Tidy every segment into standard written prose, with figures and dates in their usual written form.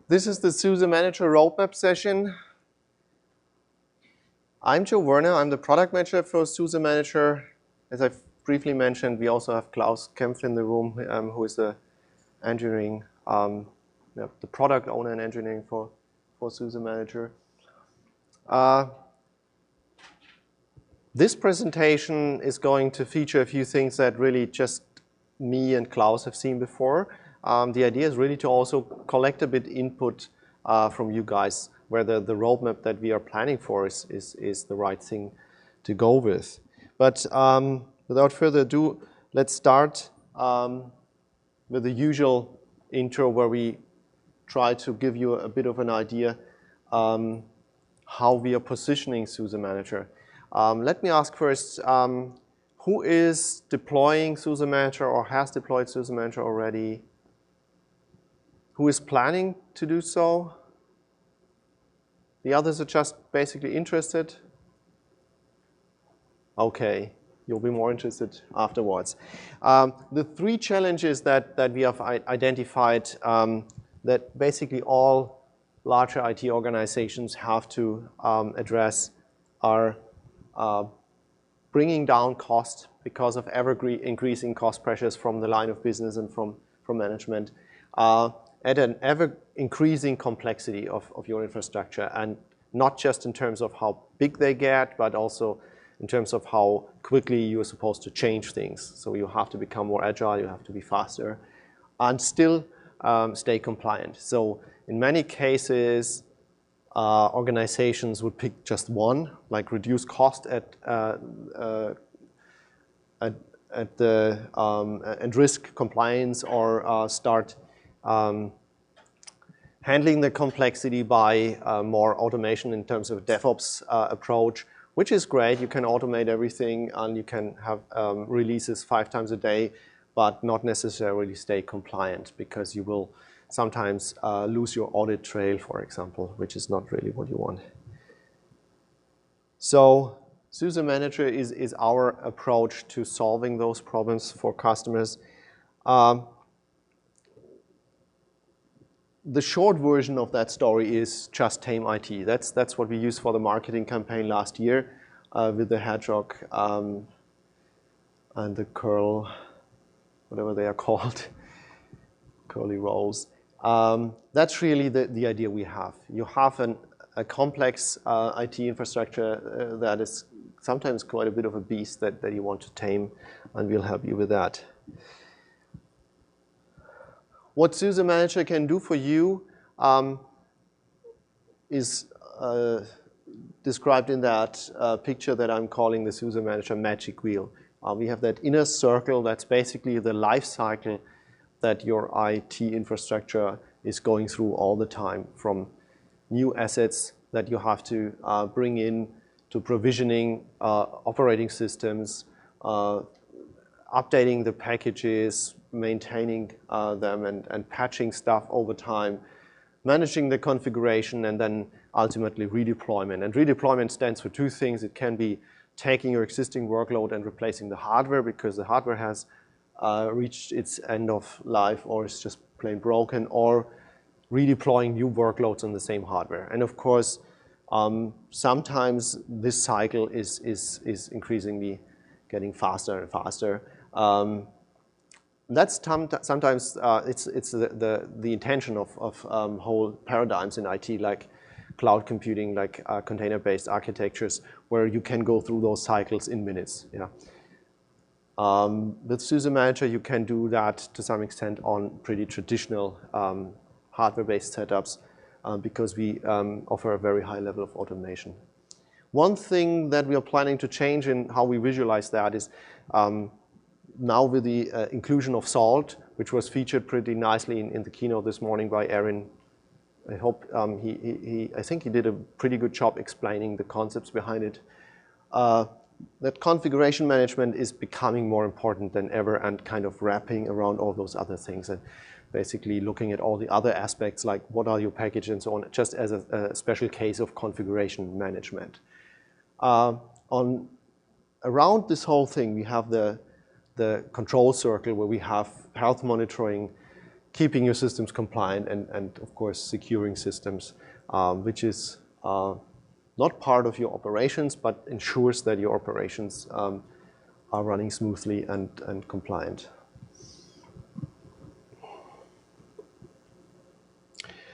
This is the SUSE Manager roadmap session. I'm Joe Werner. I'm the product manager for SUSE Manager. As I briefly mentioned, we also have Klaus Kempf in the room, who is the engineering, the product owner and engineering for SUSE Manager. This presentation is going to feature a few things that really just me and Klaus have seen before. The idea is really to also collect a bit input from you guys, whether the roadmap that we are planning for is the right thing to go with. But without further ado, let's start with the usual intro where we try to give you a bit of an idea how we are positioning SUSE Manager. Let me ask first, who is deploying SUSE Manager or has deployed SUSE Manager already? Who is planning to do so? The others are just basically interested? Okay, you'll be more interested afterwards. The three challenges that we have identified that basically all larger IT organizations have to address are bringing down cost because of ever-increasing cost pressures from the line of business and from management, at an ever-increasing complexity of your infrastructure, and not just in terms of how big they get, but also in terms of how quickly you're supposed to change things. So you have to become more agile, you have to be faster, and still stay compliant. So in many cases, organizations would pick just one, like reduce cost and risk compliance, or start handling the complexity by more automation in terms of DevOps approach, which is great. You can automate everything and you can have releases 5 times a day, but not necessarily stay compliant because you will sometimes lose your audit trail, for example, which is not really what you want. So SUSE Manager is our approach to solving those problems for customers. The short version of that story is just tame IT. That's what we used for the marketing campaign last year with the hedgehog and the curl, whatever they are called, curly rolls. That's really the idea we have. You have a complex IT infrastructure that is sometimes quite a bit of a beast that you want to tame, and we'll help you with that. What SUSE Manager can do for you is described in that picture that I'm calling the SUSE Manager magic wheel. We have that inner circle that's basically the life cycle that your IT infrastructure is going through all the time, from new assets that you have to bring in to provisioning operating systems, updating the packages, maintaining them and patching stuff over time, managing the configuration, and then ultimately redeployment. And redeployment stands for two things. It can be taking your existing workload and replacing the hardware because the hardware has reached its end of life or is just plain broken, or redeploying new workloads on the same hardware. And of course, sometimes this cycle is increasingly getting faster and faster. That's sometimes it's the intention of whole paradigms in IT, like cloud computing, like container-based architectures, where you can go through those cycles in minutes. Yeah. With SUSE Manager, you can do that to some extent on pretty traditional hardware-based setups because we offer a very high level of automation. One thing that we are planning to change in how we visualize that is now with the inclusion of SALT, which was featured pretty nicely in the keynote this morning by Erin. I hope I think he did a pretty good job explaining the concepts behind it. That configuration management is becoming more important than ever and kind of wrapping around all those other things and basically looking at all the other aspects like what are your packages and so on, just as a special case of configuration management. Around this whole thing, we have the control circle where we have health monitoring, keeping your systems compliant and of course securing systems, which is not part of your operations, but ensures that your operations are running smoothly and compliant.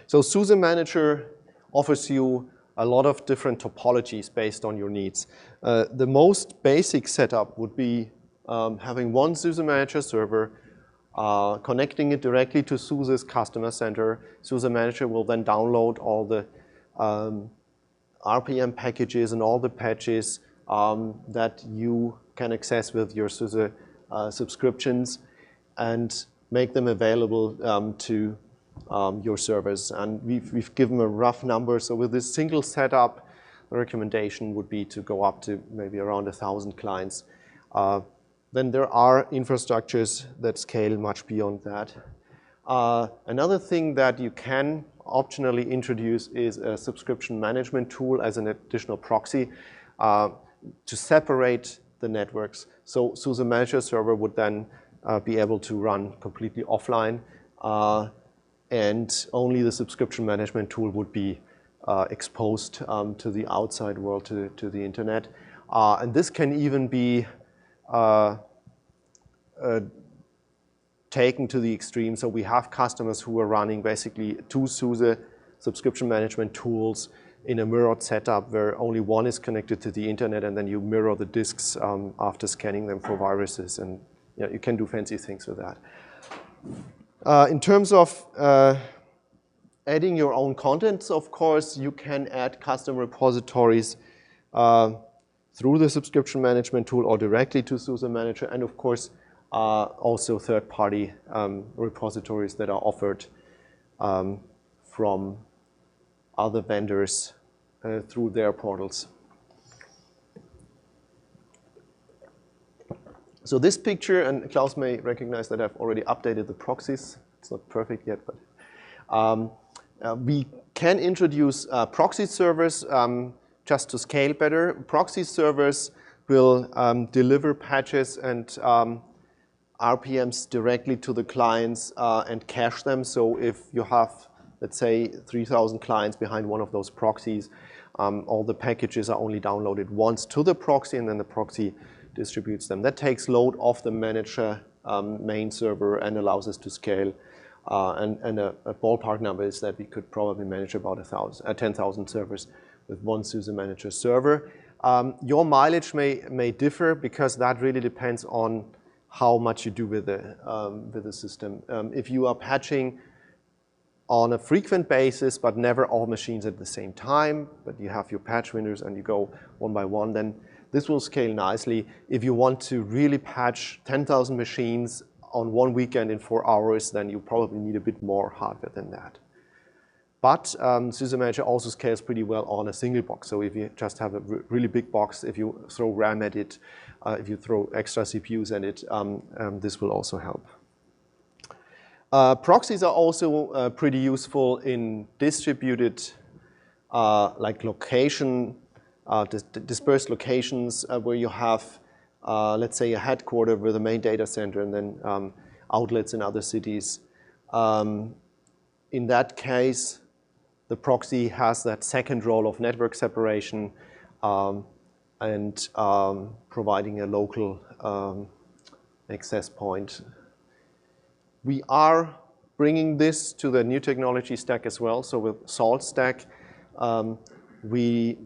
So SUSE Manager offers you a lot of different topologies based on your needs. The most basic setup would be having one SUSE Manager server, connecting it directly to SUSE's customer center. SUSE Manager will then download all the RPM packages and all the patches that you can access with your SUSE subscriptions and make them available to your servers. And we've given a rough number. So with this single setup, the recommendation would be to go up to maybe around 1,000 clients. Then there are infrastructures that scale much beyond that. Another thing that you can optionally introduce is a subscription management tool as an additional proxy to separate the networks. So SUSE Manager server would then be able to run completely offline, and only the subscription management tool would be exposed to the outside world, to the internet. And this can even be taken to the extreme. So we have customers who are running basically 2 SUSE subscription management tools in a mirrored setup where only one is connected to the internet, and then you mirror the disks after scanning them for viruses. And you can do fancy things with that. In terms of adding your own contents, of course, you can add custom repositories through the subscription management tool or directly to SUSE Manager, and of course, also third-party repositories that are offered from other vendors through their portals. So this picture, and Klaus may recognize that I've already updated the proxies. It's not perfect yet, but we can introduce proxy servers just to scale better. Proxy servers will deliver patches and RPMs directly to the clients and cache them. So if you have, let's say, 3,000 clients behind one of those proxies, all the packages are only downloaded once to the proxy, and then the proxy distributes them. That takes load off the manager main server and allows us to scale. And a ballpark number is that we could probably manage about 10,000 servers with one SUSE Manager server. Your mileage may differ because that really depends on how much you do with the system. If you are patching on a frequent basis, but never all machines at the same time, but you have your patch windows and you go one by one, then this will scale nicely. If you want to really patch 10,000 machines on one weekend in 4 hours, then you probably need a bit more hardware than that. But SUSE Manager also scales pretty well on a single box. So if you just have a really big box, if you throw RAM at it, if you throw extra CPUs at it, this will also help. Proxies are also pretty useful in distributed like location, dispersed locations where you have, let's say, a headquarter with a main data center and then outlets in other cities. In that case, the proxy has that second role of network separation and providing a local access point. We are bringing this to the new technology stack as well. So with Salt Stack, we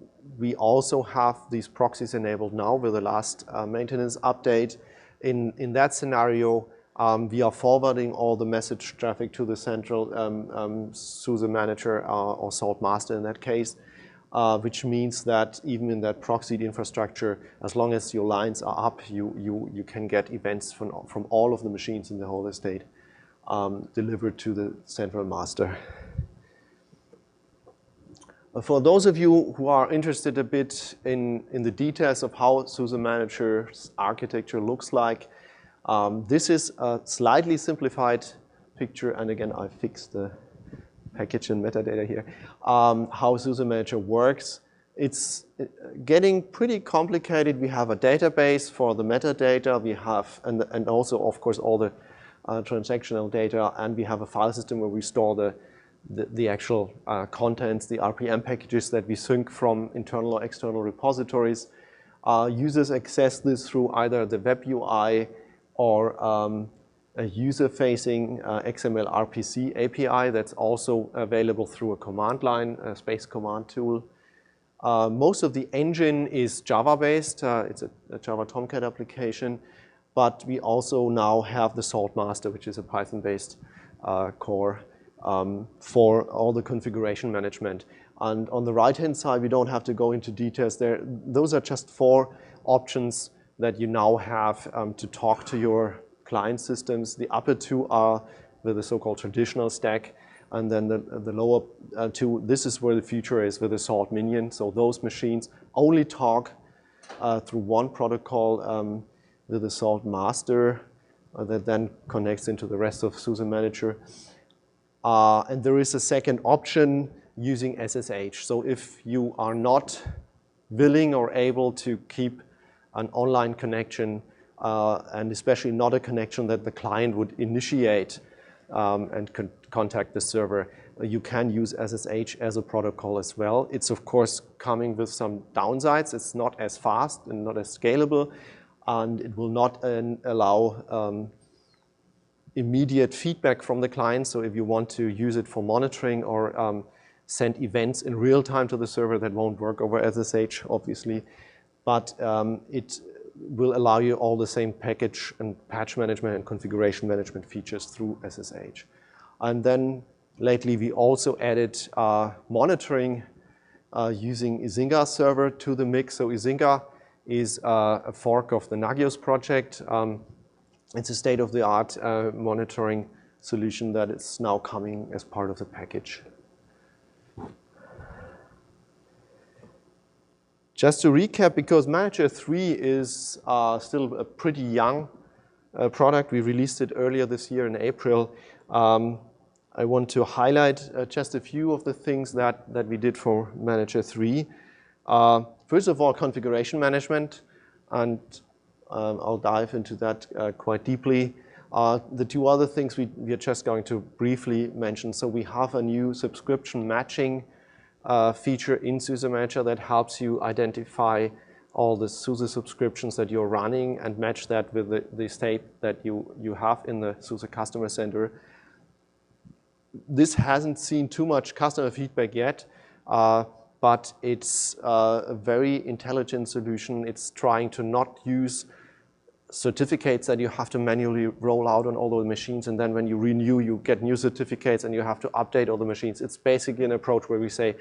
also have these proxies enabled now with the last maintenance update. In that scenario, we are forwarding all the message traffic to the central SUSE Manager or Salt Master in that case, which means that even in that proxied infrastructure, as long as your lines are up, you can get events from all of the machines in the whole estate delivered to the central master. For those of you who are interested a bit in the details of how SUSE Manager's architecture looks like, this is a slightly simplified picture, and again, I fixed the package and metadata here, how SUSE Manager works. It's getting pretty complicated. We have a database for the metadata. We have, and also, of course, all the transactional data, and we have a file system where we store the actual contents, the RPM packages that we sync from internal or external repositories. Users access this through either the web UI or a user-facing XML RPC API that's also available through a command line, a space command tool. Most of the engine is Java-based. It's a Java Tomcat application. But we also now have the Salt Master, which is a Python-based core for all the configuration management. And on the right-hand side, we don't have to go into details there. Those are just 4 options that you now have to talk to your client systems. The upper 2 are with the so-called traditional stack. And then the lower 2, this is where the future is with the Salt Minion. So those machines only talk through one protocol with the Salt Master that then connects into the rest of SUSE Manager. And there is a second option using SSH. So if you are not willing or able to keep an online connection, and especially not a connection that the client would initiate and contact the server, you can use SSH as a protocol as well. It's of course coming with some downsides. It's not as fast and not as scalable, and it will not allow immediate feedback from the client. So if you want to use it for monitoring or send events in real time to the server, that won't work over SSH, obviously. But it will allow you all the same package and patch management and configuration management features through SSH. And then lately we also added monitoring using Izinga server to the mix. So Izinga is a fork of the Nagios project. It's a state-of-the-art monitoring solution that is now coming as part of the package. Just to recap, because Manager 3 is still a pretty young product, we released it earlier this year in April. I want to highlight just a few of the things that we did for Manager 3. First of all, configuration management, and I'll dive into that quite deeply. The 2 other things we are just going to briefly mention. So we have a new subscription matching feature in SUSE Manager that helps you identify all the SUSE subscriptions that you're running and match that with the state that you have in the SUSE Customer Center. This hasn't seen too much customer feedback yet, but it's a very intelligent solution. It's trying to not use certificates that you have to manually roll out on all those machines, and then when you renew, you get new certificates and you have to update all the machines. It's basically an approach where we say,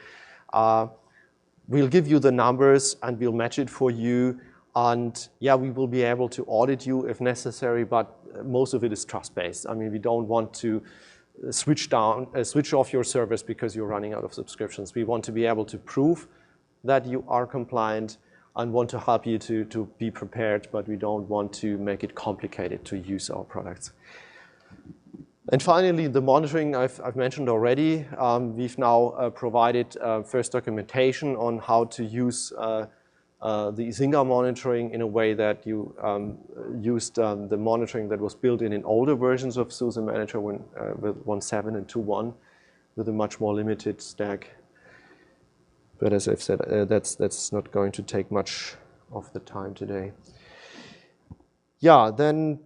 we'll give you the numbers and we'll match it for you, and yeah, we will be able to audit you if necessary, but most of it is trust-based. I mean, we don't want to switch off your service because you're running out of subscriptions. We want to be able to prove that you are compliant and want to help you to be prepared, but we don't want to make it complicated to use our products. And finally, the monitoring I've mentioned already. We've now provided first documentation on how to use the Izinga monitoring in a way that you used the monitoring that was built in older versions of SUSE Manager with 1.7 and 2.1 with a much more limited stack. But as I've said, that's not going to take much of the time today. Yeah, then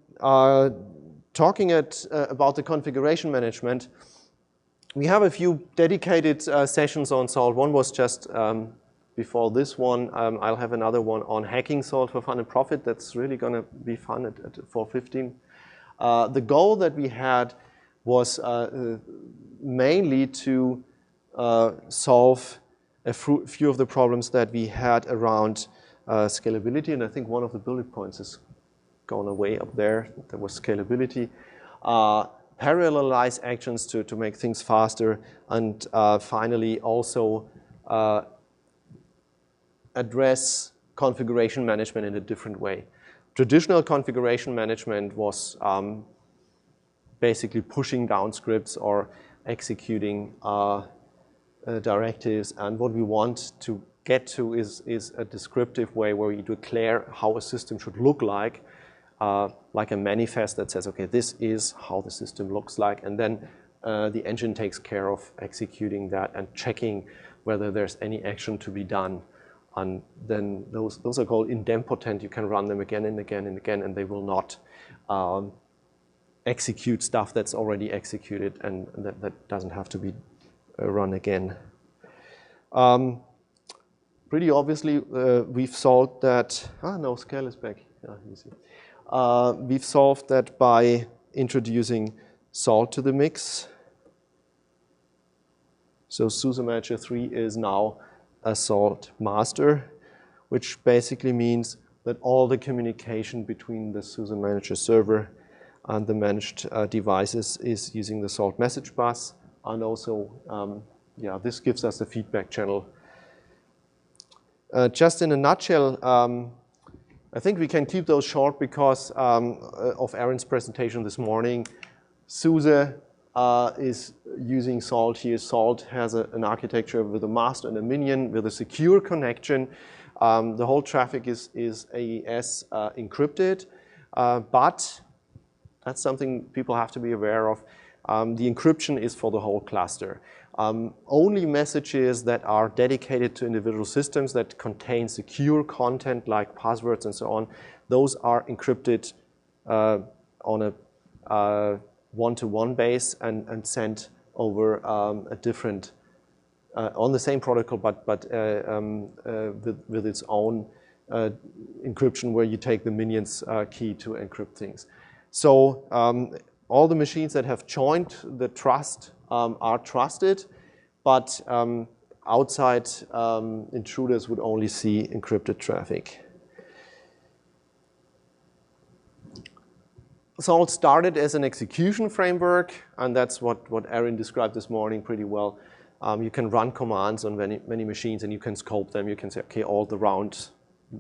talking about the configuration management, we have a few dedicated sessions on Salt. One was just before this one. I'll have another one on hacking Salt for fun and profit. That's really going to be fun at 4:15. The goal that we had was mainly to solve a few of the problems that we had around scalability, and I think one of the bullet points has gone away up there. There was scalability. Parallelize actions to make things faster, and finally also address configuration management in a different way. Traditional configuration management was basically pushing down scripts or executing directives, and what we want to get to is a descriptive way where we declare how a system should look like, like a manifest that says, okay, this is how the system looks like, and then the engine takes care of executing that and checking whether there's any action to be done. And then those are called idempotent. You can run them again and again and again, and they will not execute stuff that's already executed, and that doesn't have to be run again. Pretty obviously, we've solved that. No, scale is back. Yeah, easy. We've solved that by introducing salt to the mix. So SUSE Manager 3 is now a salt master, which basically means that all the communication between the SUSE Manager server and the managed devices is using the salt message bus. And also, yeah, this gives us a feedback channel. Just in a nutshell, I think we can keep those short because of Aaron's presentation this morning. SUSE is using Salt here. Salt has an architecture with a master and a minion with a secure connection. The whole traffic is AES encrypted, but that's something people have to be aware of. The encryption is for the whole cluster. Only messages that are dedicated to individual systems that contain secure content like passwords and so on, those are encrypted on a one-to-one base and sent over a different, on the same protocol, but with its own encryption where you take the minion's key to encrypt things. So all the machines that have joined the trust are trusted, but outside intruders would only see encrypted traffic. Salt started as an execution framework, and that's what Aaron described this morning pretty well. You can run commands on many machines, and you can scope them. You can say, okay, all the round,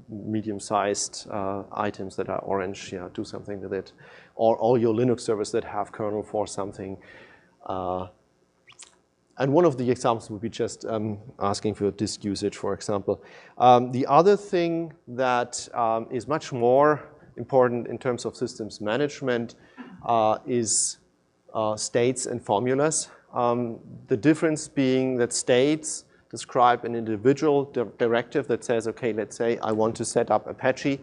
medium-sized items that are orange, yeah, do something with it. Or all your Linux servers that have kernel for something. And one of the examples would be just asking for disk usage, for example. The other thing that is much more important in terms of systems management is states and formulas. The difference being that states describe an individual directive that says, okay, let's say I want to set up Apache.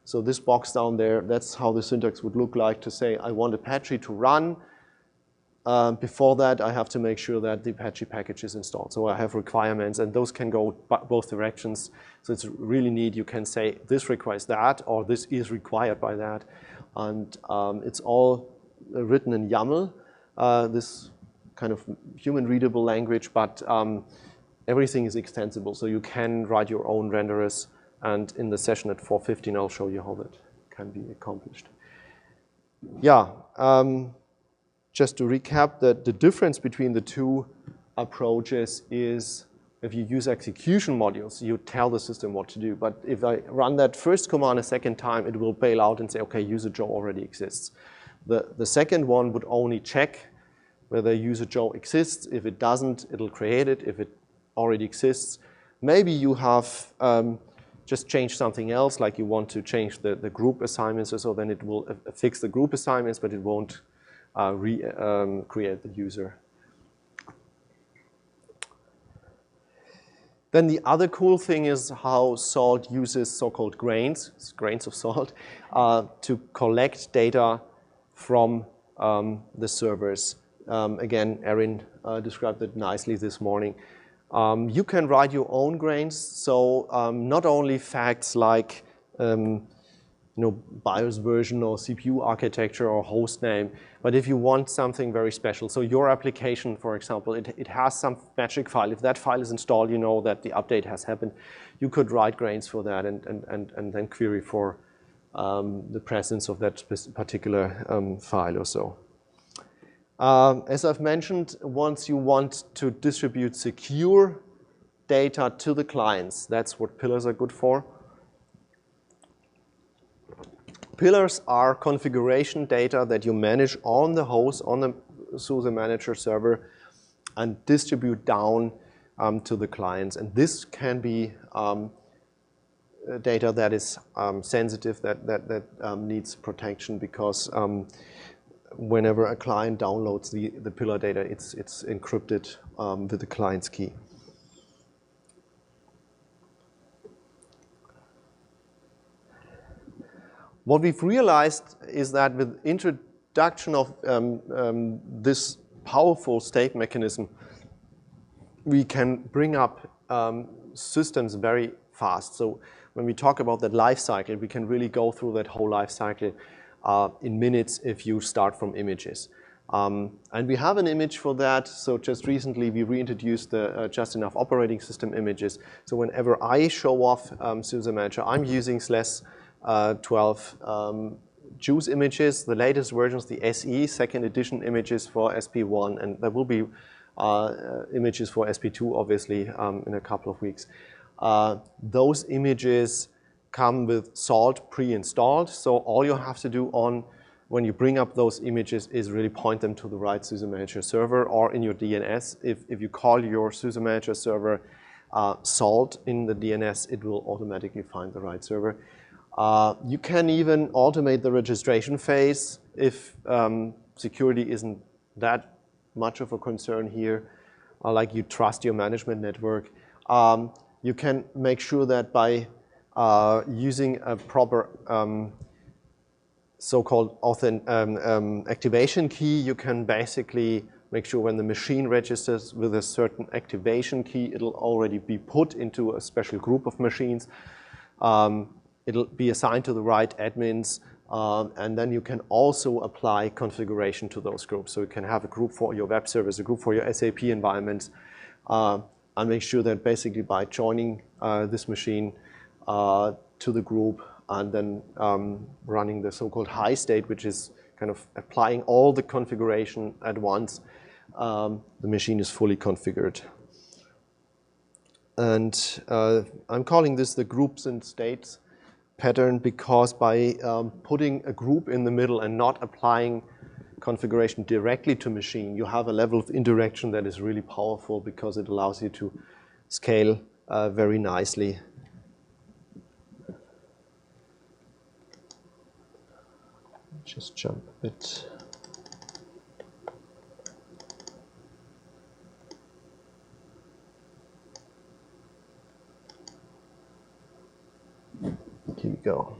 So this box down there, that's how the syntax would look like to say I want Apache to run. Before that, I have to make sure that the Apache package is installed. So I have requirements, and those can go both directions. So it's really neat. You can say this requires that, or this is required by that. And it's all written in YAML, this kind of human-readable language, but everything is extensible. So you can write your own renderers. And in the session at 4:15, I'll show you how that can be accomplished. Yeah. Just to recap, the difference between the two approaches is if you use execution modules, you tell the system what to do. But if I run that first command a second time, it will bail out and say, okay, user Joe already exists. The second one would only check whether user Joe exists. If it doesn't, it'll create it. If it already exists, maybe you have just changed something else, like you want to change the group assignments or so, then it will fix the group assignments, but it won't create the user. Then the other cool thing is how Salt uses so-called grains of salt, to collect data from the servers. Again, Aaron described it nicely this morning. You can write your own grains, so not only facts like BIOS version or CPU architecture or host name, but if you want something very special, so your application, for example, it has some magic file. If that file is installed, you know that the update has happened. You could write grains for that and then query for the presence of that particular file or so. As I've mentioned, once you want to distribute secure data to the clients, that's what pillars are good for. Pillars are configuration data that you manage on the host, on the SUSE Manager server, and distribute down to the clients. And this can be data that is sensitive, that needs protection, because whenever a client downloads the pillar data, it's encrypted with the client's key. What we've realized is that with introduction of this powerful state mechanism, we can bring up systems very fast. So when we talk about that life cycle, we can really go through that whole life cycle in minutes if you start from images. And we have an image for that. So just recently, we reintroduced the just enough operating system images. So whenever I show off SUSE Manager, I'm using /12 JUICE images. The latest versions, the SE, second edition images for SP1, and there will be images for SP2, obviously, in a couple of weeks. Those images come with Salt pre-installed, so all you have to do when you bring up those images is really point them to the right SUSE Manager server, or in your DNS. If you call your SUSE Manager server Salt in the DNS, it will automatically find the right server. You can even automate the registration phase if security isn't that much of a concern here, like you trust your management network. You can make sure that by using a proper so-called activation key, you can basically make sure when the machine registers with a certain activation key, it'll already be put into a special group of machines. It'll be assigned to the right admins, and then you can also apply configuration to those groups. So you can have a group for your web service, a group for your SAP environments, and make sure that basically by joining this machine to the group and then running the so-called high state, which is kind of applying all the configuration at once, the machine is fully configured. And I'm calling this the groups and states pattern, because by putting a group in the middle and not applying configuration directly to machine, you have a level of interaction that is really powerful, because it allows you to scale very nicely. Just jump a bit. Here we go.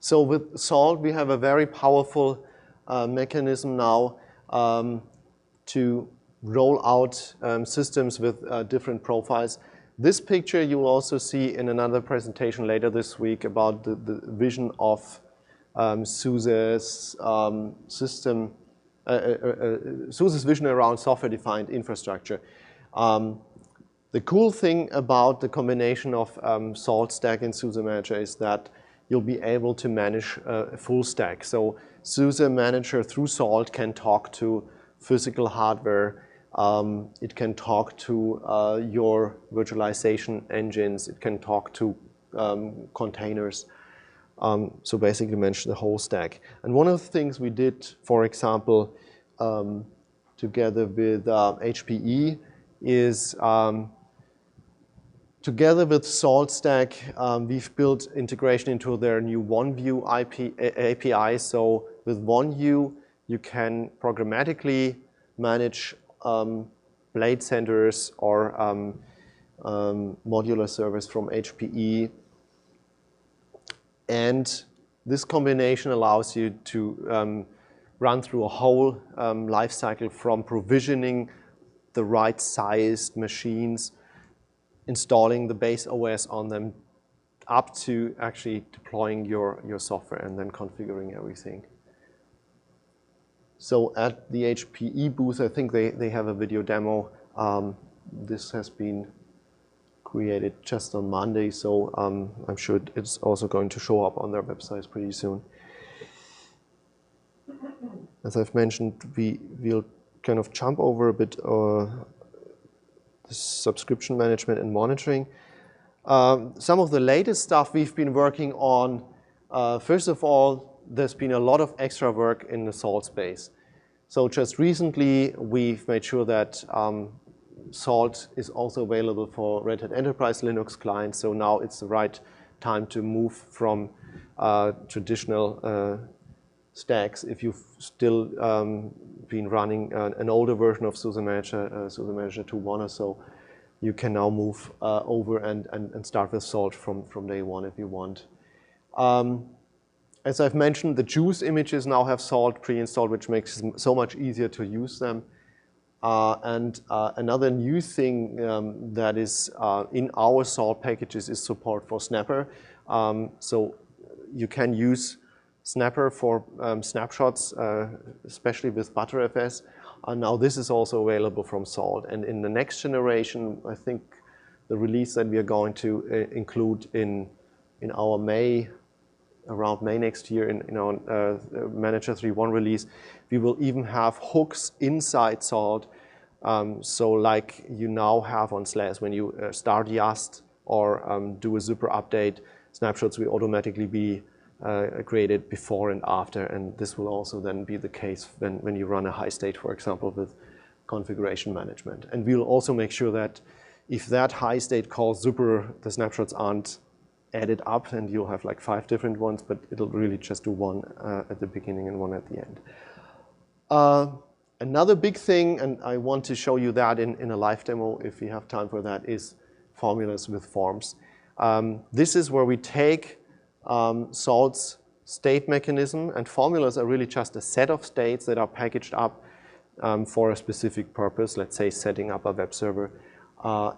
So with Salt, we have a very powerful mechanism now to roll out systems with different profiles. This picture you will also see in another presentation later this week about the vision of SUSE's SUSE's vision around software-defined infrastructure. The cool thing about the combination of Salt Stack and SUSE Manager is that you'll be able to manage a full stack. So SUSE Manager through Salt can talk to physical hardware. It can talk to your virtualization engines. It can talk to containers. So basically manage the whole stack. And one of the things we did, for example, together with HPE is together with Salt Stack, we've built integration into their new OneView API. So with OneView, you can programmatically manage blade centers or modular servers from HPE. And this combination allows you to run through a whole life cycle, from provisioning the right sized machines, installing the base OS on them, up to actually deploying your software and then configuring everything. So at the HPE booth, I think they have a video demo. This has been created just on Monday, so I'm sure it's also going to show up on their websites pretty soon. As I've mentioned, we'll kind of jump over a bit the subscription management and monitoring. Some of the latest stuff we've been working on, first of all, there's been a lot of extra work in the Salt space. So just recently, we've made sure that Salt is also available for Red Hat Enterprise Linux clients, so now it's the right time to move from traditional stacks. If you've still been running an older version of SUSE Manager 2.1 or so, you can now move over and start with Salt from day one if you want. As I've mentioned, the juice images now have Salt pre-installed, which makes it so much easier to use them. Another new thing that is in our Salt packages is support for Snapper. So you can use Snapper for snapshots, especially with Btrfs. Now this is also available from Salt. And in the next generation, I think the release that we are going to include in our around May next year in our Manager 3.1 release, we will even have hooks inside Salt. So like you now have on SLAS, when you start YAST or do a super update, snapshots will automatically be created before and after. And this will also then be the case when you run a high state, for example, with configuration management. And we'll also make sure that if that high state calls super, the snapshots aren't added up, and you'll have like 5 different ones, but it'll really just do one at the beginning and one at the end. Another big thing, and I want to show you that in a live demo if we have time for that, is formulas with forms. This is where we take Salt's state mechanism, and formulas are really just a set of states that are packaged up for a specific purpose, let's say setting up a web server,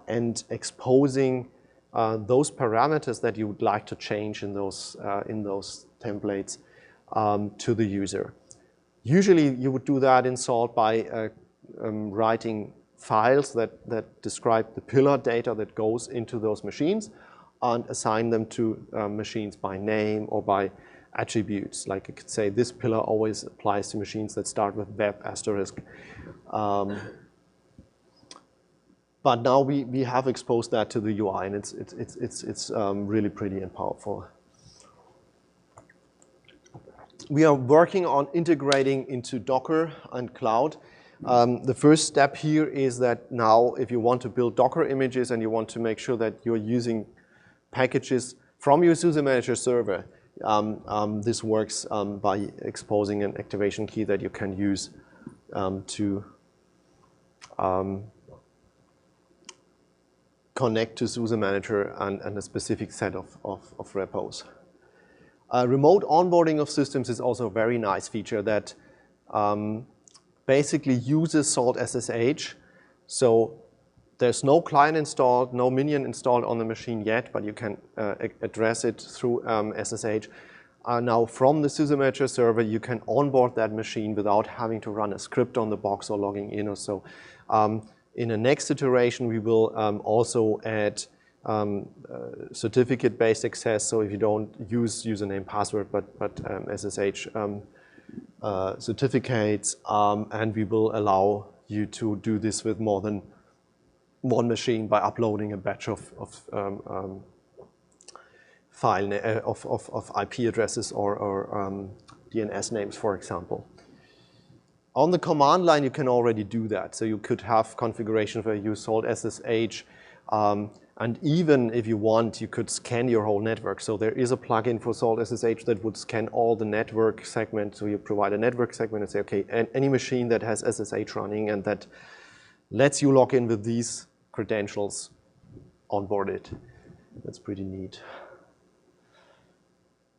and exposing those parameters that you would like to change in those templates to the user. Usually you would do that in Salt by writing files that describe the pillar data that goes into those machines and assign them to machines by name or by attributes. Like you could say this pillar always applies to machines that start with web asterisk. But now we have exposed that to the UI, and it's really pretty and powerful. We are working on integrating into Docker and cloud. The first step here is that now if you want to build Docker images and you want to make sure that you're using packages from your SUSE Manager server, this works by exposing an activation key that you can use to connect to SUSE Manager and a specific set of repos. Remote onboarding of systems is also a very nice feature that basically uses Salt SSH. So there's no client installed, no minion installed on the machine yet, but you can address it through SSH. Now from the SUSE Manager server, you can onboard that machine without having to run a script on the box or logging in or so. In the next iteration, we will also add certificate-based access. So if you don't use username, password, but SSH certificates, and we will allow you to do this with more than one machine by uploading a batch of IP addresses or DNS names, for example. On the command line, you can already do that. So you could have configuration where you use Salt SSH. And even if you want, you could scan your whole network. So there is a plugin for Salt SSH that would scan all the network segments. So you provide a network segment and say, OK, any machine that has SSH running and that lets you log in with these credentials, onboard it. That's pretty neat.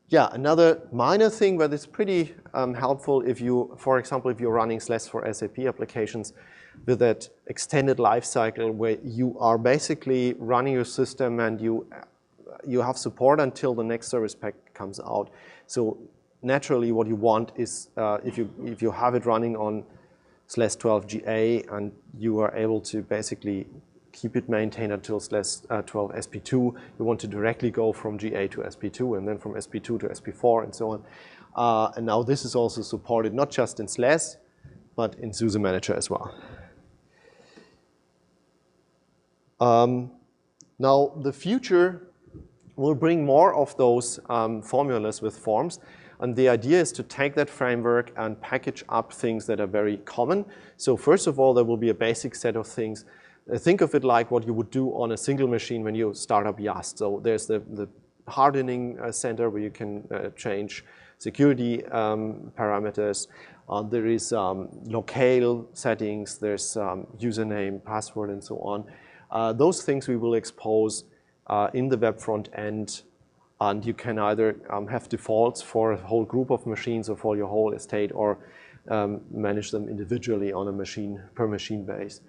Yeah, another minor thing, but it's pretty helpful if you, for example, if you're running SLAS for SAP applications with that extended life cycle where you are basically running your system and you have support until the next service pack comes out. So naturally what you want is if you have it running on SLAS 12 GA and you are able to basically keep it maintained until SLAS 12 SP2. You want to directly go from GA to SP2 and then from SP2 to SP4 and so on. And now this is also supported not just in SLAS, but in SUSE Manager as well. Now the future will bring more of those formulas with forms. And the idea is to take that framework and package up things that are very common. So first of all, there will be a basic set of things think of it like what you would do on a single machine when you start up Yast. So there's the hardening center where you can change security parameters. There is locale settings, there's username, password, and so on. Those things we will expose in the web front end, and you can either have defaults for a whole group of machines or for your whole estate, or manage them individually on a machine per machine base.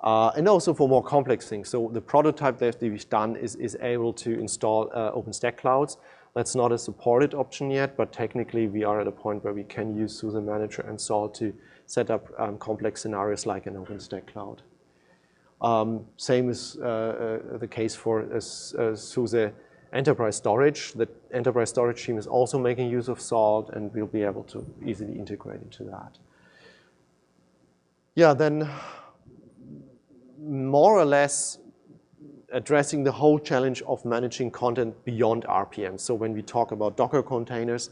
And also for more complex things. So the prototype that we've done is able to install OpenStack clouds. That's not a supported option yet, but technically we are at a point where we can use SUSE Manager and Salt to set up complex scenarios like an OpenStack cloud. Same is the case for SUSE Enterprise Storage. The Enterprise Storage team is also making use of Salt, and we'll be able to easily integrate into that. Yeah, then more or less addressing the whole challenge of managing content beyond RPM. So when we talk about Docker containers,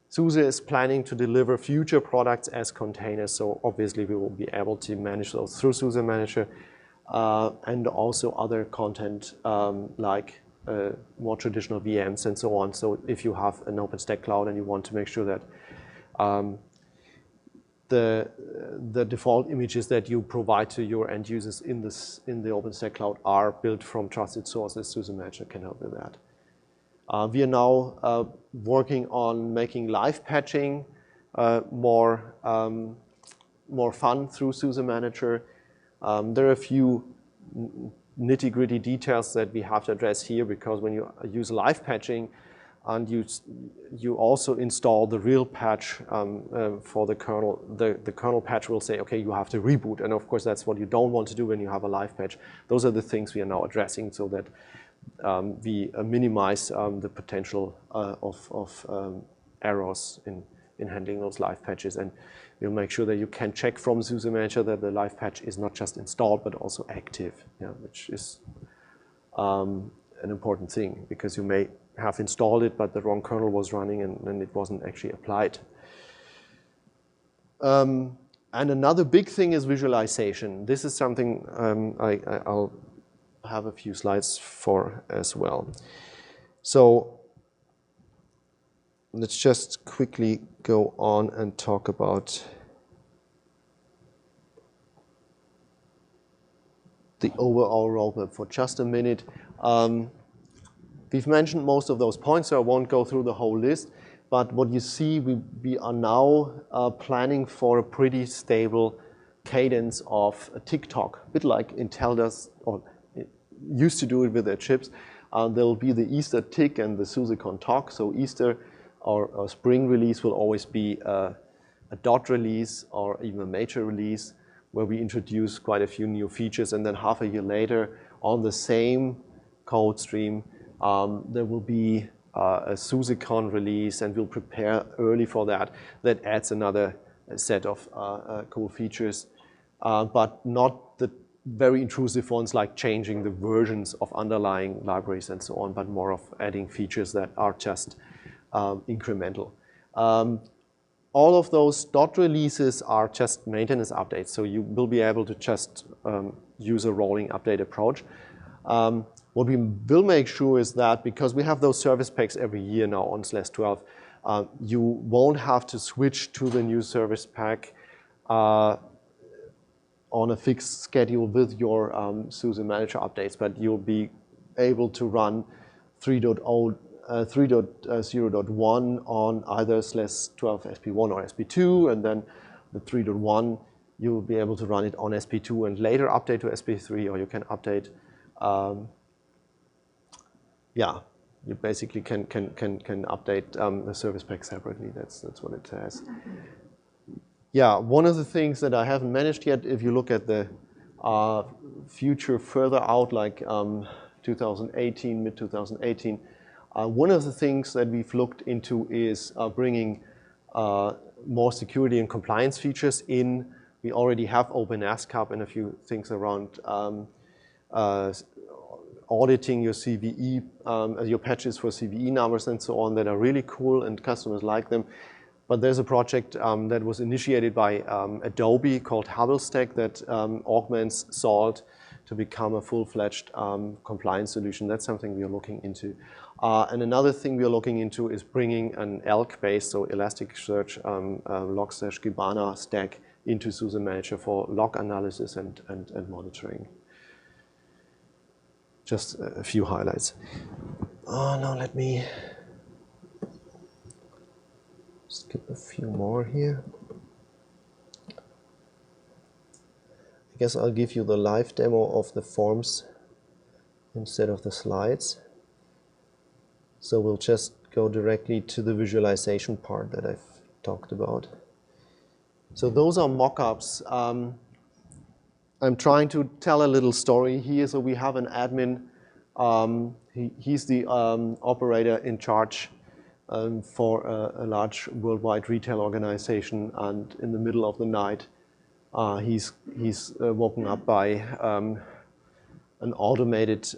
SUSE is planning to deliver future products as containers. So obviously we will be able to manage those through SUSE Manager, and also other content like more traditional VMs and so on. So if you have an OpenStack cloud and you want to make sure that the default images that you provide to your end users in the OpenStack cloud are built from trusted sources, SUSE Manager can help with that. We are now working on making live patching more fun through SUSE Manager. There are a few nitty-gritty details that we have to address here, because when you use live patching and you also install the real patch for the kernel, the kernel patch will say, okay, you have to reboot. And of course, that's what you don't want to do when you have a live patch. Those are the things we are now addressing so that we minimize the potential of errors in handling those live patches. And we'll make sure that you can check from SUSE Manager that the live patch is not just installed, but also active, which is an important thing, because you may have installed it, but the wrong kernel was running and it wasn't actually applied. And another big thing is visualization. This is something I'll have a few slides for as well. So let's just quickly go on and talk about the overall roadmap for just a minute. We've mentioned most of those points, so I won't go through the whole list. But what you see, we are now planning for a pretty stable cadence of a tick-tock, a bit like Intel does, or it used to do it with their chips. There will be the Easter tick and the SUSECON talk. So Easter or spring release will always be a dot release or even a major release, where we introduce quite a few new features. And then half a year later, on the same code stream, there will be a SUSECON release, and we'll prepare early for that. That adds another set of cool features, but not the very intrusive ones like changing the versions of underlying libraries and so on, but more of adding features that are just incremental. All of those dot releases are just maintenance updates, so you will be able to just use a rolling update approach. What we will make sure is that, because we have those service packs every year now on /12, you won't have to switch to the new service pack on a fixed schedule with your SUSE Manager updates, but you'll be able to run 3.0.1 on either /12 SP1 or SP2, and then the 3.1, you'll be able to run it on SP2 and later update to SP3, or you can update. You basically can update the service pack separately. That's what it says. Yeah, one of the things that I haven't managed yet, if you look at the future further out, like 2018, mid-2018, one of the things that we've looked into is bringing more security and compliance features in. We already have OpenASCAP and a few things around auditing your CVE, your patches for CVE numbers and so on, that are really cool and customers like them. But there's a project that was initiated by Adobe called Hubblestack that augments Salt to become a full-fledged compliance solution. That's something we are looking into. And another thing we are looking into is bringing an ELK-based, so Elasticsearch log/Kibana stack into SUSE Manager for log analysis and monitoring. Just a few highlights. Now let me skip a few more here. I guess I'll give you the live demo of the forms instead of the slides. So we'll just go directly to the visualization part that I've talked about. So those are mock-ups. I'm trying to tell a little story here. So we have an admin. He's the operator in charge for a large worldwide retail organization. And in the middle of the night, he's woken up by an automated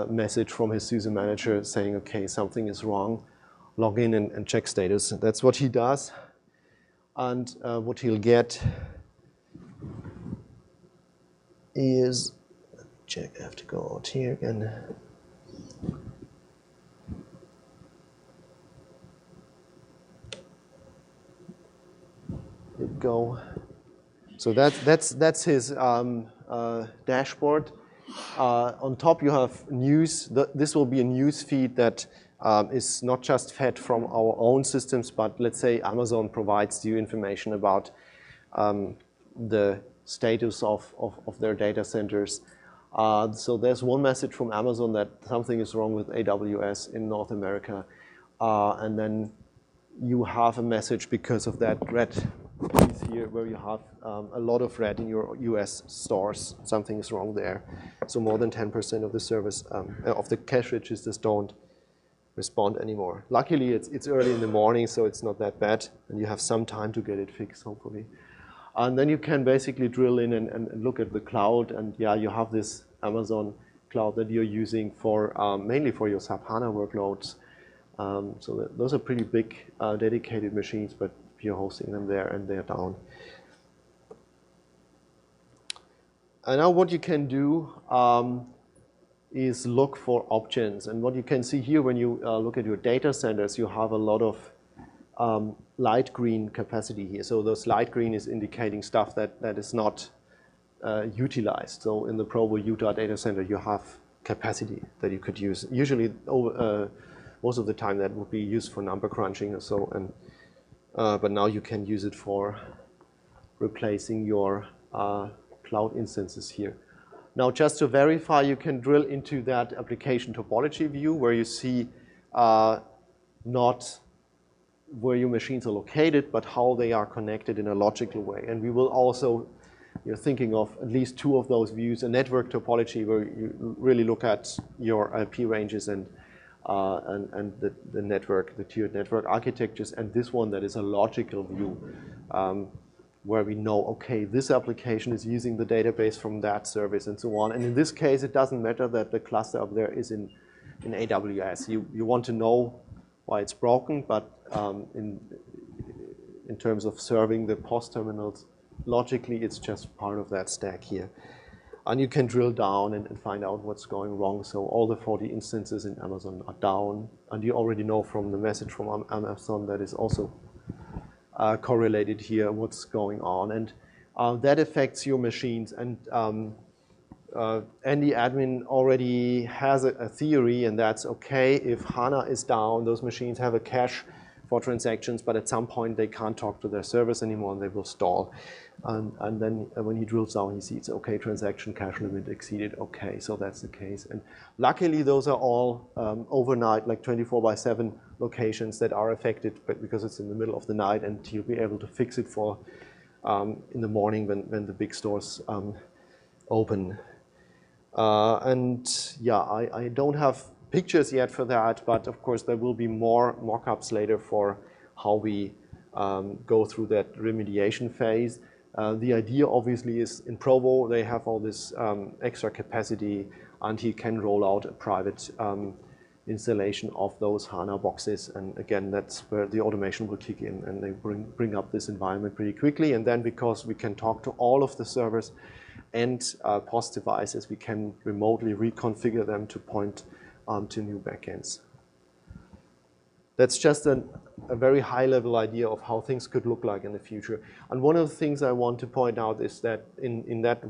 message from his SUSE Manager saying, okay, something is wrong. Log in and check status. That's what he does. And what he'll get is, check, I have to go out here again. Here we go. So that's his dashboard. On top you have news. This will be a news feed that is not just fed from our own systems, but let's say Amazon provides you information about the status of their data centers. So there's one message from Amazon that something is wrong with AWS in North America. And then you have a message because of that red piece here where you have a lot of red in your US stores. Something is wrong there. So more than 10% of the service, of the cache registers don't respond anymore. Luckily, it's early in the morning, so it's not that bad. And you have some time to get it fixed, hopefully. And then you can basically drill in and look at the cloud. And yeah, you have this Amazon cloud that you're using for mainly for your SAP HANA workloads. So those are pretty big dedicated machines, but you're hosting them there and they're down. And now what you can do is look for options. And what you can see here when you look at your data centers, you have a lot of light green capacity here. So those light green is indicating stuff that is not utilized. So in the Provo, Utah data center, you have capacity that you could use. Usually, most of the time, that would be used for number crunching or so. And but now you can use it for replacing your cloud instances here. Now, just to verify, you can drill into that application topology view where you see not where your machines are located, but how they are connected in a logical way. And we will also, you're thinking of at least two of those views, a network topology where you really look at your IP ranges and the network, the tiered network architectures, and this one that is a logical view where we know, okay, this application is using the database from that service and so on. And in this case, it doesn't matter that the cluster up there is in AWS. You want to know why it's broken, but in terms of serving the POS terminals, logically, it's just part of that stack here. And you can drill down and find out what's going wrong. So all the 40 instances in Amazon are down. And you already know from the message from Amazon that is also correlated here what's going on. And that affects your machines. And any admin already has a theory, and that's okay. If HANA is down, those machines have a cache for transactions, but at some point they can't talk to their service anymore and they will stall. And then when he drills down, he sees, okay, transaction cache limit exceeded. Okay, so that's the case. And luckily, those are all overnight, like 24/7 locations that are affected, but because it's in the middle of the night, and you'll be able to fix it for in the morning when the big stores open. And yeah, I don't have pictures yet for that, but of course there will be more mock-ups later for how we go through that remediation phase. The idea obviously is in Provo, they have all this extra capacity, and he can roll out a private installation of those HANA boxes. And again, that's where the automation will kick in, and they bring up this environment pretty quickly. And then because we can talk to all of the servers and POS devices, we can remotely reconfigure them to point to new backends. That's just a very high-level idea of how things could look like in the future. And one of the things I want to point out is that in that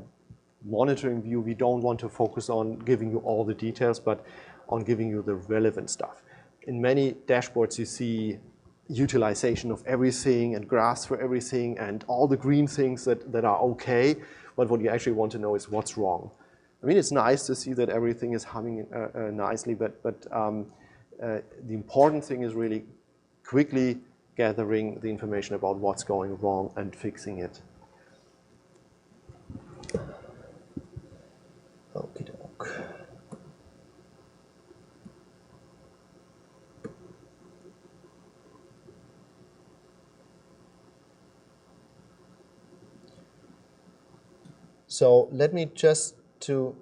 monitoring view, we don't want to focus on giving you all the details, but on giving you the relevant stuff. In many dashboards, you see utilization of everything and graphs for everything and all the green things that are okay, but what you actually want to know is what's wrong. I mean, it's nice to see that everything is humming nicely, but the important thing is really quickly gathering the information about what's going wrong and fixing it. Okie doke. So let me just to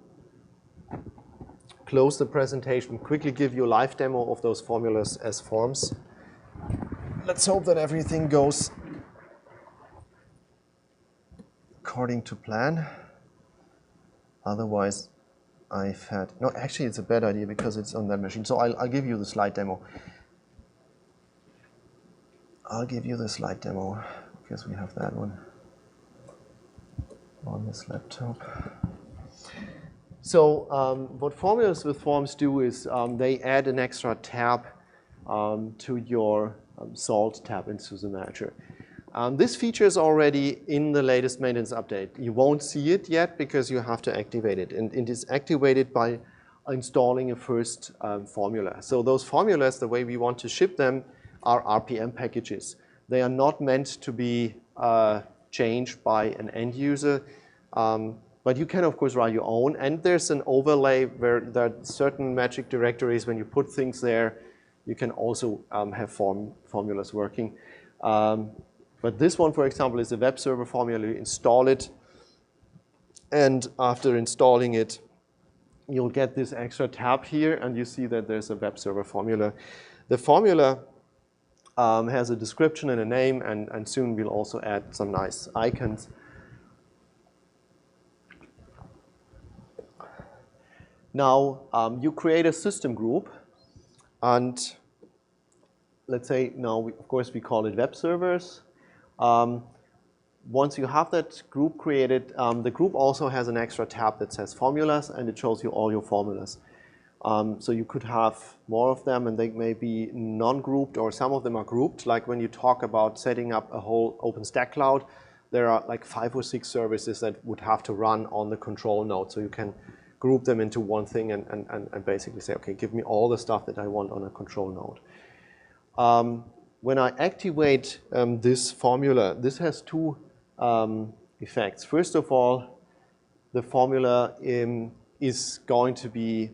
close the presentation, quickly give you a live demo of those formulas as forms. Let's hope that everything goes according to plan. Otherwise, no, actually it's a bad idea because it's on that machine. So I'll give you the slide demo. I'll give you the slide demo because we have that one on this laptop. So what formulas with forms do is they add an extra tab to your salt tab in SUSE Manager. This feature is already in the latest maintenance update. You won't see it yet because you have to activate it. And it is activated by installing a first formula. So those formulas, the way we want to ship them, are RPM packages. They are not meant to be changed by an end user. But you can, of course, write your own. And there's an overlay where there are certain magic directories. When you put things there, you can also have formulas working. But this one, for example, is a web server formula. You install it. And after installing it, you'll get this extra tab here. And you see that there's a web server formula. The formula has a description and a name. And soon we'll also add some nice icons. Now, you create a system group. And let's say now, of course, we call it web servers. Once you have that group created, the group also has an extra tab that says formulas, and it shows you all your formulas. So you could have more of them, and they may be non-grouped, or some of them are grouped. Like when you talk about setting up a whole OpenStack cloud, there are like 5 or 6 services that would have to run on the control node. So you can group them into one thing and basically say, okay, give me all the stuff that I want on a control node. When I activate this formula, this has 2 effects. First of all, the formula is going to be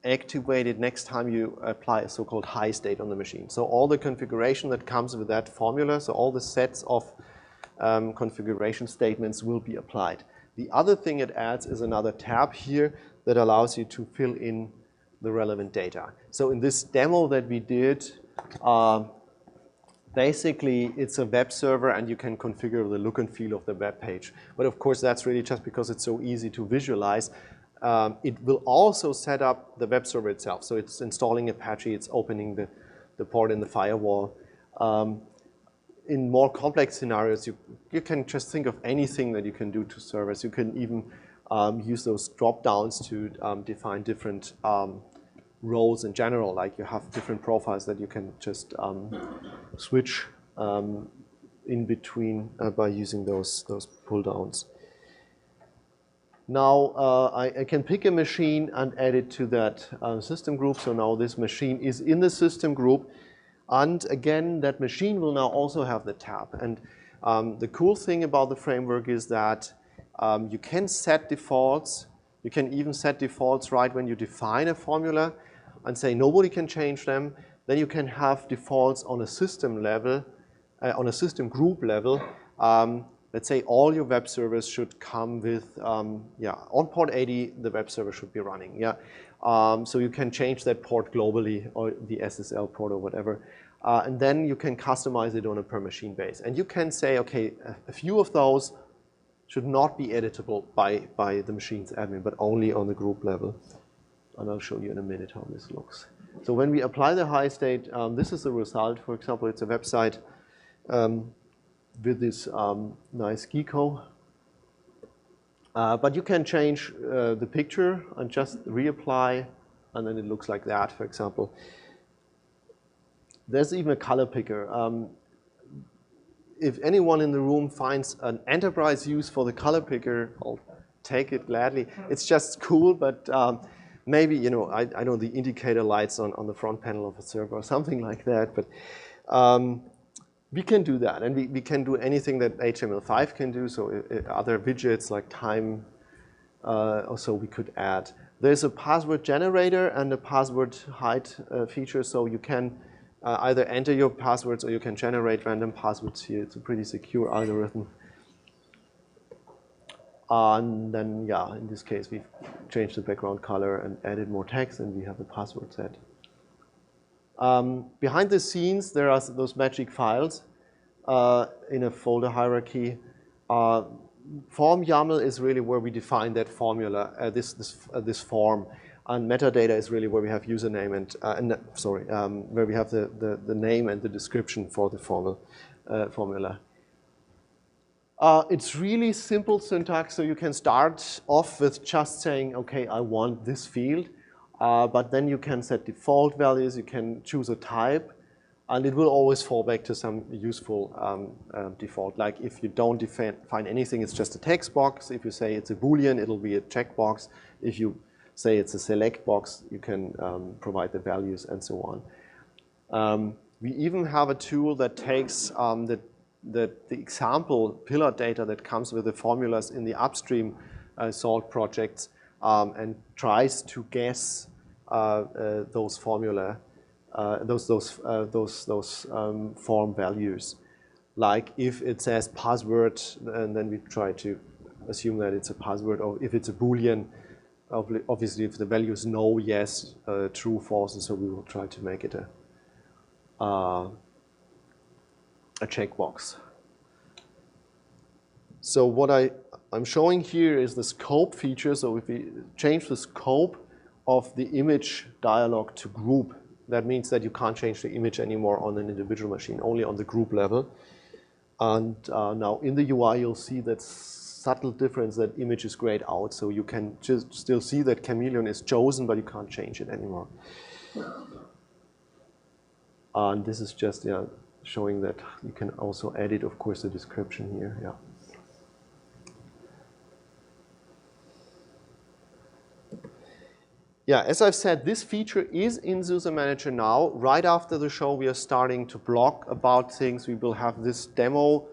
activated next time you apply a so-called high state on the machine. So all the configuration that comes with that formula, so all the sets of configuration statements will be applied. The other thing it adds is another tab here that allows you to fill in the relevant data. So in this demo that we did, basically it's a web server and you can configure the look and feel of the web page. But of course that's really just because it's so easy to visualize. It will also set up the web server itself. So it's installing Apache, it's opening the port in the firewall. In more complex scenarios, you can just think of anything that you can do to servers. You can even use those drop-downs to define different roles in general. Like you have different profiles that you can just switch in between by using those pull-downs. Now I can pick a machine and add it to that system group. So now this machine is in the system group. And again, that machine will now also have the tab. And the cool thing about the framework is that you can set defaults. You can even set defaults right when you define a formula and say nobody can change them. Then you can have defaults on a system level, on a system group level. Let's say all your web servers should come with, on port 80, the web server should be running. So you can change that port globally or the SSL port or whatever. And then you can customize it on a per machine base. And you can say, okay, a few of those should not be editable by the machine's admin, but only on the group level. And I'll show you in a minute how this looks. So when we apply the high state, this is the result. For example, it's a website with this nice gecko. But you can change the picture and just reapply, and then it looks like that, for example. There's even a color picker. If anyone in the room finds an enterprise use for the color picker, I'll take it gladly. It's just cool, but maybe, you know, I know the indicator lights on the front panel of a server or something like that. But we can do that, and we can do anything that HTML5 can do. So other widgets like time also we could add. There's a password generator and a password hide feature, so you can either enter your passwords or you can generate random passwords here. It's a pretty secure algorithm. And then, yeah, in this case, we've changed the background color and added more text, and we have a password set. Behind the scenes, there are those magic files in a folder hierarchy. Form YAML is really where we define that formula, this form. And metadata is really where we have username and where we have the name and the description for the formula. It's really simple syntax, so you can start off with just saying, okay, I want this field, but then you can set default values, you can choose a type, and it will always fall back to some useful default. Like if you don't define anything, it's just a text box. If you say it's a Boolean, it'll be a checkbox. If you say it's a select box, you can provide the values and so on. We even have a tool that takes the example pillar data that comes with the formulas in the upstream salt projects and tries to guess those formula, those form values. Like if it says password, and then we try to assume that it's a password, or if it's a Boolean, obviously if the value is no, yes, true, false, and so we will try to make it a checkbox. So what I'm showing here is the scope feature. So if we change the scope of the image dialog to group, that means that you can't change the image anymore on an individual machine, only on the group level. And now in the UI, you'll see that subtle difference that image is grayed out. So you can just still see that chameleon is chosen, but you can't change it anymore. And this is just showing that you can also edit, of course, the description here. Yeah. Yeah, as I've said, this feature is in SUSE Manager now. Right after the show, we are starting to blog about things. We will have this demo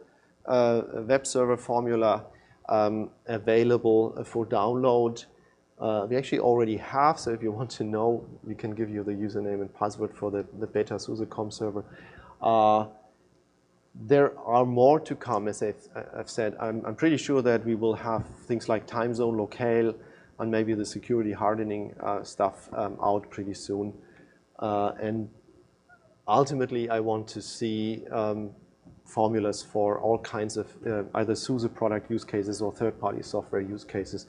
web server formula available for download. We actually already have, so if you want to know, we can give you the username and password for the beta SUSECON server. There are more to come, as I've said. I'm pretty sure that we will have things like time zone, locale, and maybe the security hardening stuff out pretty soon. And ultimately, I want to see formulas for all kinds of either SUSE product use cases or third-party software use cases.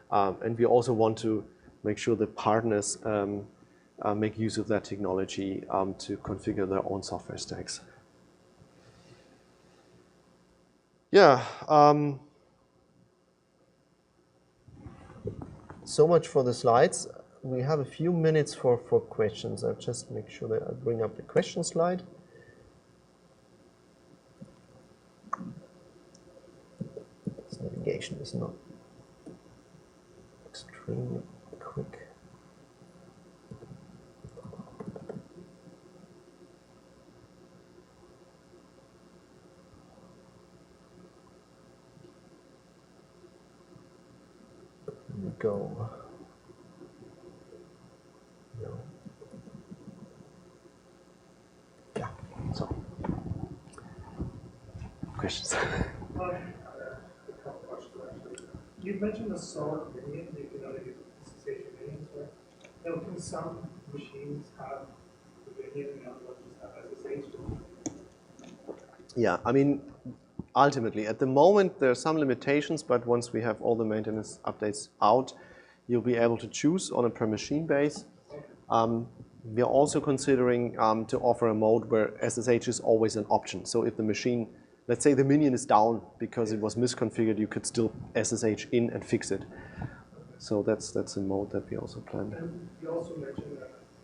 And we also want to make sure that partners make use of that technology to configure their own software stacks. Yeah. So much for the slides. We have a few minutes for questions. I'll just make sure that I bring up the question slide. This navigation is not extremely quick. Here we go. No. Yeah, so questions. You mentioned the salt minion, you can only do SSH minions, right? Now, can some machines have the minion and other ones just have SSH? Yeah, I mean, ultimately. At the moment, there are some limitations, but once we have all the maintenance updates out, you'll be able to choose on a per machine base. We are also considering to offer a mode where SSH is always an option. So if the machine, let's say the minion is down because it was misconfigured, you could still SSH in and fix it. So that's a mode that we also planned. And you also mentioned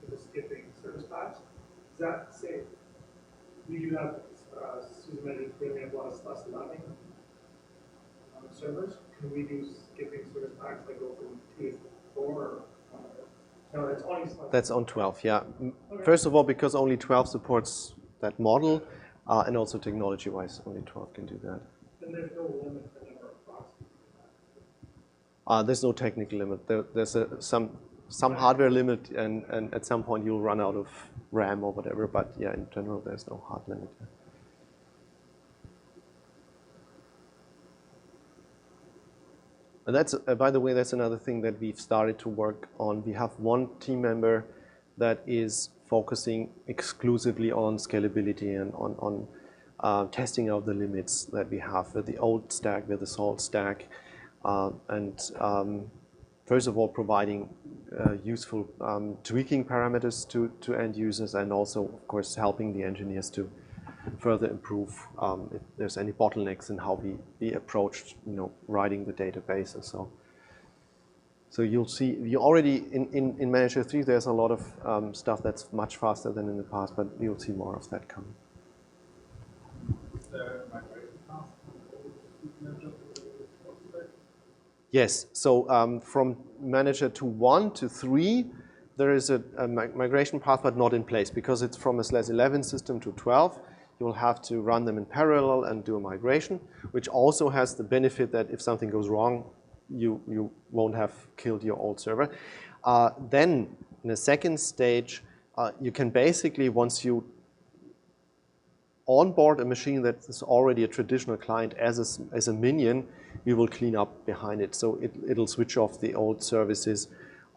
the skipping service paths. Is that say we do have SUSE Manager bringing up a lot of stuff running on the servers? Can we do skipping service paths like go from 2 to 4? Or, no, that's only that's on 12, yeah. Okay. First of all, because only 12 supports that model, and also technology-wise, only 12 can do that. Then there's no limit to the number of proxies. There's no technical limit. There's some hardware limit, and at some point you'll run out of RAM or whatever. But yeah, in general, there's no hard limit. And that's, by the way, that's another thing that we've started to work on. We have one team member that is focusing exclusively on scalability and on testing out the limits that we have with the old stack, with the salt stack. First of all, providing useful tweaking parameters to end users, and also, of course, helping the engineers to further improve if there's any bottlenecks in how we approached, writing the database and so. So you'll see, you already in Manager 3, there's a lot of stuff that's much faster than in the past, but you'll see more of that coming. Yes, so from Manager to 1 to 3, there is a migration path, but not in place, because it's from a /11 system to 12. You'll have to run them in parallel and do a migration, which also has the benefit that if something goes wrong, you won't have killed your old server. Then, in a second stage, you can basically, once you onboard a machine that is already a traditional client as a minion, we will clean up behind it. So it'll switch off the old services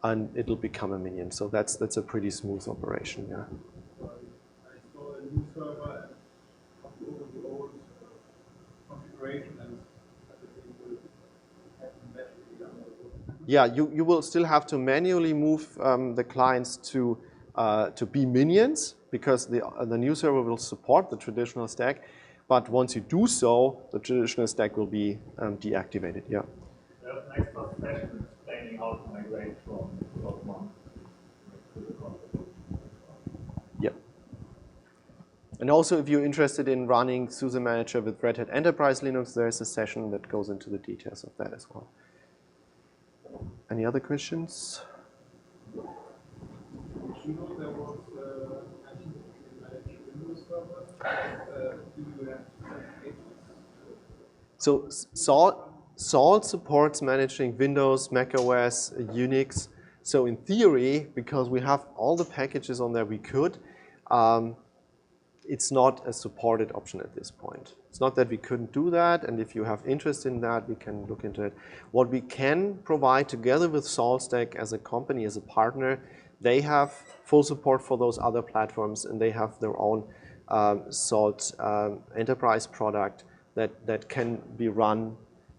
and it'll become a minion. So that's a pretty smooth operation, yeah. I install a new server and copy over the old configuration, and everything will happen manually. Yeah, you will still have to manually move the clients to be minions, because the new server will support the traditional stack. But once you do so, the traditional stack will be deactivated. Yeah. There's an extra session explaining how to migrate from .1 to the concept. Yeah. And also, if you're interested in running SUSE Manager with Red Hat Enterprise Linux, there's a session that goes into the details of that as well. Any other questions? You know, there was mentioned in managed Windows server. Do you have So Salt supports managing Windows, Mac OS, Unix. So in theory, because we have all the packages on there we could, it's not a supported option at this point. It's not that we couldn't do that, and if you have interest in that, we can look into it. What we can provide together with SaltStack as a company, as a partner, they have full support for those other platforms, and they have their own Salt enterprise product that can be run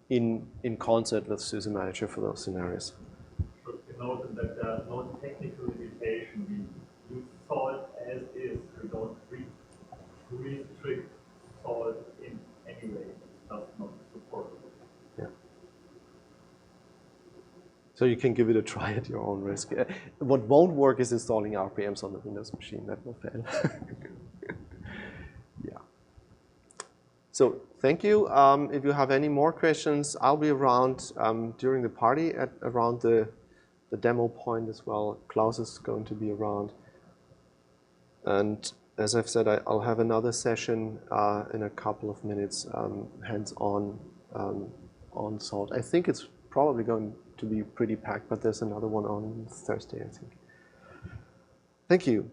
in concert with SUSE Manager for those scenarios. Should be noted that there are no technical limitation. We use Salt as is. We don't restrict Salt in any way. It does not support it. Yeah. So you can give it a try at your own risk. What won't work is installing RPMs on the Windows machine. That will fail. Yeah. So thank you. If you have any more questions, I'll be around during the party at around the demo point as well. Klaus is going to be around. And as I've said, I'll have another session in a couple of minutes, hands-on on Salt. I think it's probably going to be pretty packed, but there's another one on Thursday, I think. Thank you.